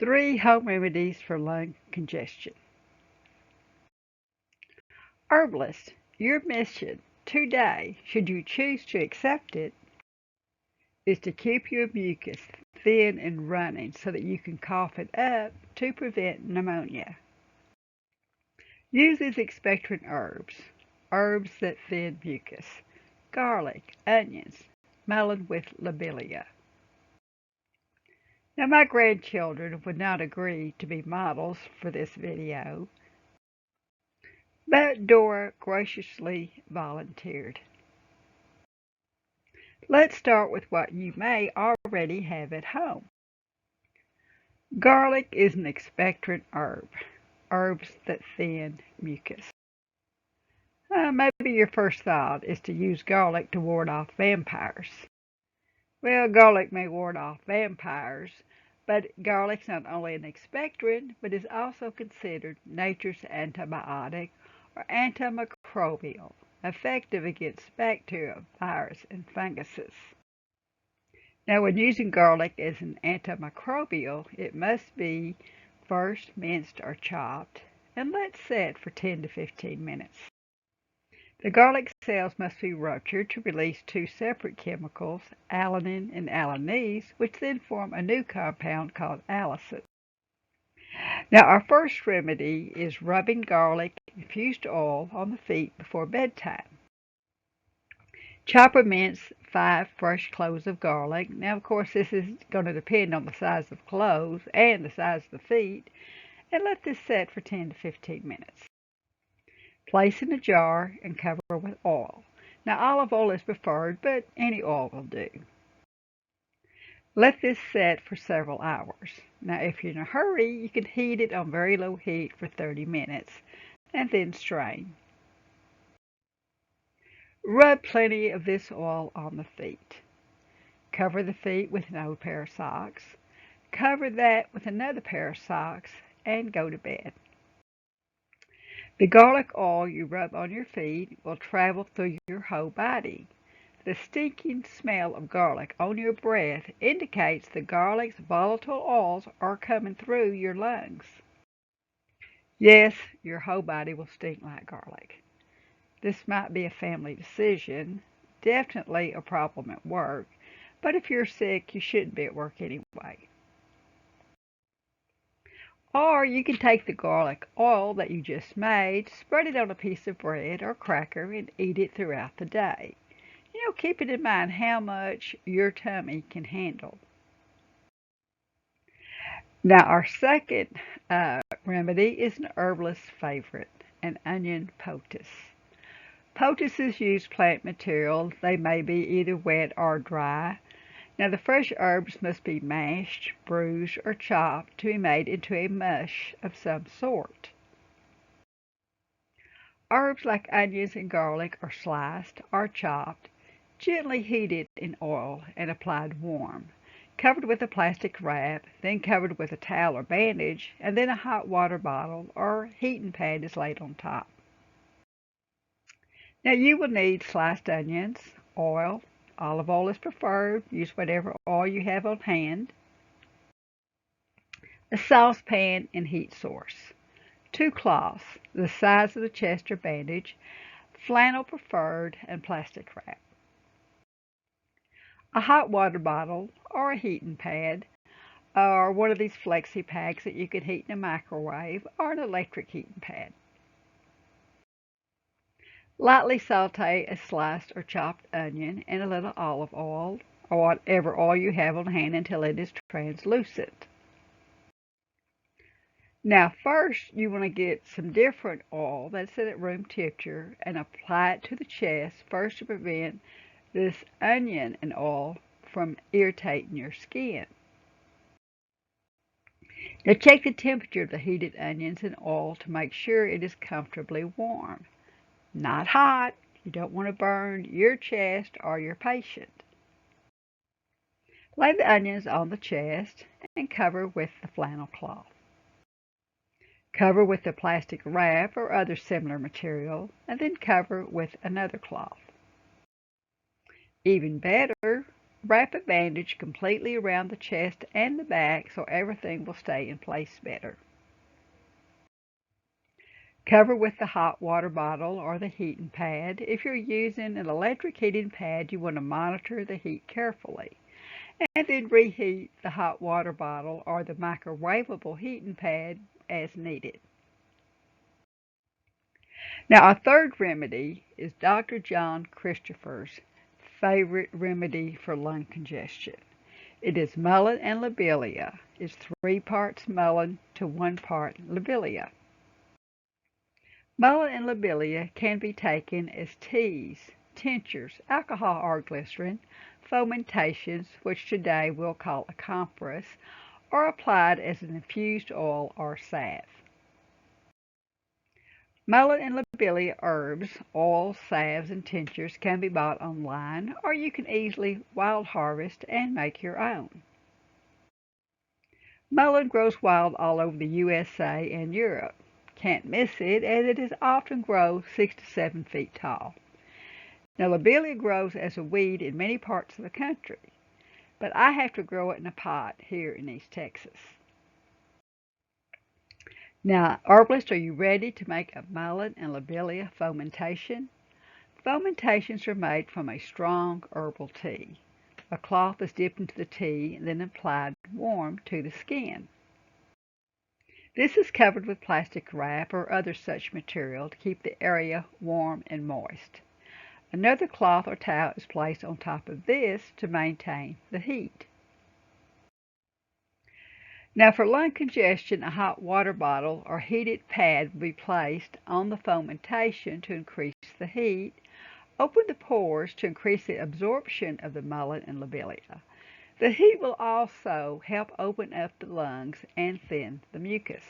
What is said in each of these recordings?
3 home remedies for lung congestion. Herbalist, your mission today, should you choose to accept it, is to keep your mucus thin and running so that you can cough it up to prevent pneumonia. Use these expectorant herbs that thin mucus: garlic, onions, Mullen and Lobelia. Now, my grandchildren would not agree to be models for this video, but Dora graciously volunteered. Let's start with what you may already have at home. Garlic is an expectorant herb. Herbs that thin mucus. Maybe your first thought is to use garlic to ward off vampires. Well, garlic may ward off vampires, but garlic's not only an expectorant, but is also considered nature's antibiotic or antimicrobial, effective against bacteria, virus, and funguses. Now, when using garlic as an antimicrobial, it must be first minced or chopped and let set for 10 to 15 minutes. The garlic cells must be ruptured to release 2 separate chemicals, alanine and alanese, which then form a new compound called allicin. Now, our first remedy is rubbing garlic infused oil on the feet before bedtime. Chop or mince 5 fresh cloves of garlic. Now, of course, this is going to depend on the size of cloves and the size of the feet, and let this set for 10 to 15 minutes. Place in a jar and cover with oil. Now, olive oil is preferred, but any oil will do. Let this set for several hours. Now, if you're in a hurry, you can heat it on very low heat for 30 minutes and then strain. Rub plenty of this oil on the feet. Cover the feet with an old pair of socks. Cover that with another pair of socks and go to bed. The garlic oil you rub on your feet will travel through your whole body. The stinking smell of garlic on your breath indicates the garlic's volatile oils are coming through your lungs. Yes, your whole body will stink like garlic. This might be a family decision, definitely a problem at work, but if you're sick, you shouldn't be at work anyway. Or you can take the garlic oil that you just made, spread it on a piece of bread or cracker, and eat it throughout the day. Keeping in mind how much your tummy can handle. Now, our second remedy is an herbalist's favorite, an onion poultice. Poultices use plant material. They may be either wet or dry. Now, the fresh herbs must be mashed, bruised, or chopped to be made into a mush of some sort. Herbs like onions and garlic are sliced or chopped, gently heated in oil and applied warm, covered with a plastic wrap, then covered with a towel or bandage, and then a hot water bottle or heating pad is laid on top. Now, you will need sliced onions, oil. Olive oil is preferred. Use whatever oil you have on hand. A saucepan and heat source. 2 cloths, the size of the chest or bandage, flannel preferred, and plastic wrap. A hot water bottle or a heating pad, or one of these flexi packs that you can heat in a microwave, or an electric heating pad. Lightly saute a sliced or chopped onion in a little olive oil or whatever oil you have on hand until it is translucent. Now, first you want to get some different oil that's set at room temperature and apply it to the chest, first to prevent this onion and oil from irritating your skin. Now, check the temperature of the heated onions and oil to make sure it is comfortably warm. Not hot. You don't want to burn your chest or your patient. Lay the onions on the chest and cover with the flannel cloth. Cover with a plastic wrap or other similar material, and then cover with another cloth. Even better, Wrap a bandage completely around the chest and the back so everything will stay in place better. Cover with the hot water bottle or the heating pad. If you're using an electric heating pad, you want to monitor the heat carefully. And then reheat the hot water bottle or the microwavable heating pad as needed. Now, our third remedy is Dr. John Christopher's favorite remedy for lung congestion. It is Mullen and Lobelia. It's 3 parts mullein to 1 part lobelia. Mullen and Lobelia can be taken as teas, tinctures, alcohol or glycerin, fomentations, which today we'll call a compress, or applied as an infused oil or salve. Mullet and Lobelia herbs, oils, salves, and tinctures can be bought online, or you can easily wild harvest and make your own. Mullein grows wild all over the USA and Europe. Can't miss it, as it is often grows 6 to 7 feet tall. Now, lobelia grows as a weed in many parts of the country, but I have to grow it in a pot here in East Texas. Now, herbalists, are you ready to make a mullet and lobelia fomentation? Fomentations are made from a strong herbal tea. A cloth is dipped into the tea and then applied warm to the skin. This is covered with plastic wrap or other such material to keep the area warm and moist. Another cloth or towel is placed on top of this to maintain the heat. Now, for lung congestion, a hot water bottle or heated pad will be placed on the fomentation to increase the heat. Open the pores to increase the absorption of the mullet and lobelia. The heat will also help open up the lungs and thin the mucus.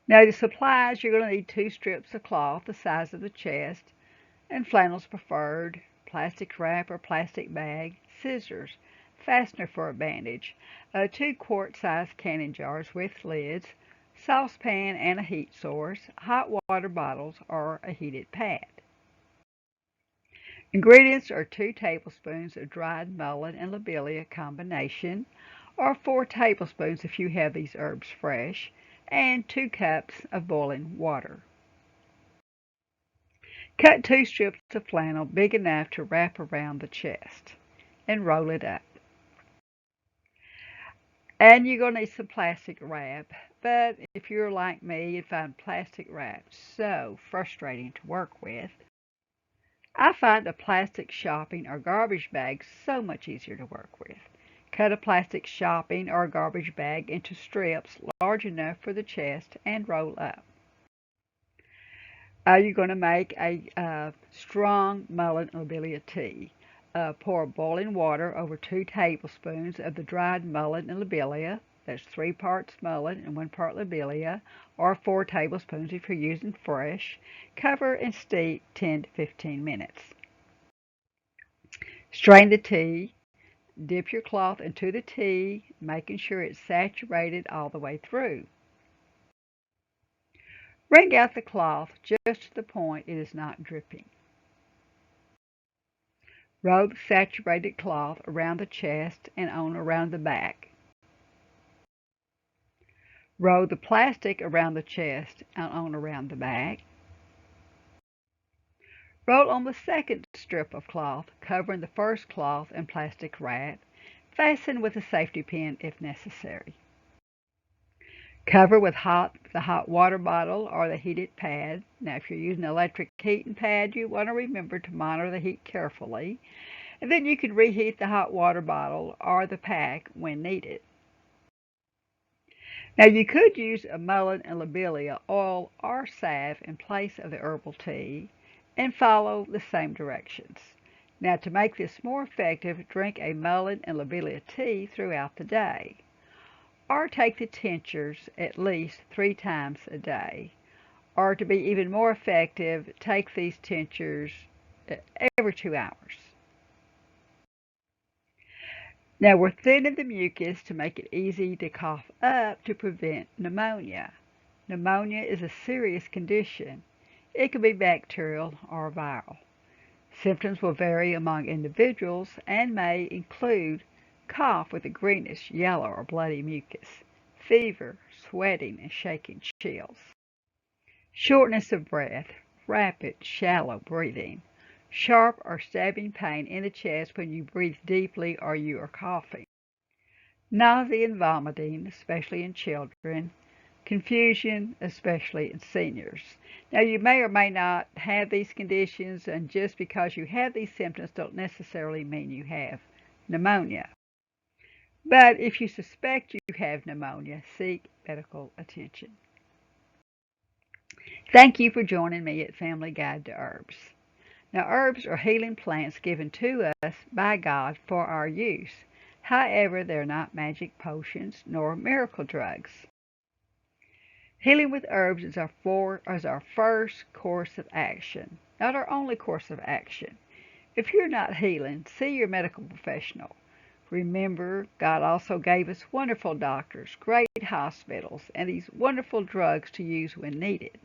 Now, the supplies, you're going to need 2 strips of cloth the size of the chest, and flannel's preferred, plastic wrap or plastic bag, scissors, fastener for a bandage, 2 quart-size canning jars with lids, saucepan and a heat source, hot water bottles, or a heated pad. Ingredients are 2 tablespoons of dried mullet and lobelia combination, or 4 tablespoons if you have these herbs fresh, and 2 cups of boiling water. Cut 2 strips of flannel big enough to wrap around the chest and roll it up. And you're going to need some plastic wrap, but if you're like me, you'd find plastic wrap so frustrating to work with. I find a plastic shopping or garbage bag so much easier to work with. Cut a plastic shopping or garbage bag into strips large enough for the chest and roll up. You're going to make a strong Mullen and Lobelia tea. Pour boiling water over 2 tablespoons of the dried mullet and lobelia. That's 3 parts mullet and 1 part lobelia, or 4 tablespoons if you're using fresh. Cover and steep 10 to 15 minutes. Strain the tea. Dip your cloth into the tea, making sure it's saturated all the way through. Wring out the cloth just to the point it is not dripping. Roll the saturated cloth around the chest and on around the back. Roll the plastic around the chest and on around the back. Roll on the second strip of cloth, covering the first cloth in plastic wrap. Fasten with a safety pin if necessary. Cover with the hot water bottle or the heated pad. Now, if you're using an electric heating pad, you want to remember to monitor the heat carefully. And then you can reheat the hot water bottle or the pack when needed. Now, you could use a Mullen and Lobelia oil or salve in place of the herbal tea and follow the same directions. Now, to make this more effective, drink a Mullen and Lobelia tea throughout the day, or take the tinctures at least 3 times a day. Or to be even more effective, take these tinctures every 2 hours. Now, we're thinning the mucus to make it easy to cough up to prevent pneumonia. Pneumonia is a serious condition. It can be bacterial or viral. Symptoms will vary among individuals and may include cough with a greenish, yellow, or bloody mucus, fever, sweating, and shaking chills, shortness of breath, rapid, shallow breathing, sharp or stabbing pain in the chest when you breathe deeply or you are coughing, nausea and vomiting, especially in children, confusion, especially in seniors. Now, you may or may not have these conditions, and just because you have these symptoms don't necessarily mean you have pneumonia. But if you suspect you have pneumonia, seek medical attention. Thank you for joining me at Family Guide to Herbs. Now, herbs are healing plants given to us by God for our use. However, they're not magic potions nor miracle drugs. Healing with herbs is our first course of action, not our only course of action. If you're not healing, see your medical professional. Remember, God also gave us wonderful doctors, great hospitals, and these wonderful drugs to use when needed.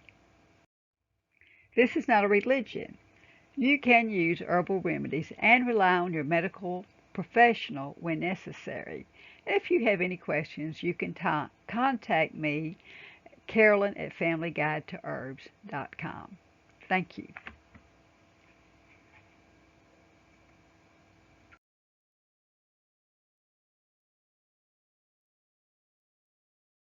This is not a religion. You can use herbal remedies and rely on your medical professional when necessary. If you have any questions, you can contact me, Carolyn at FamilyGuideToHerbs.com. Thank you.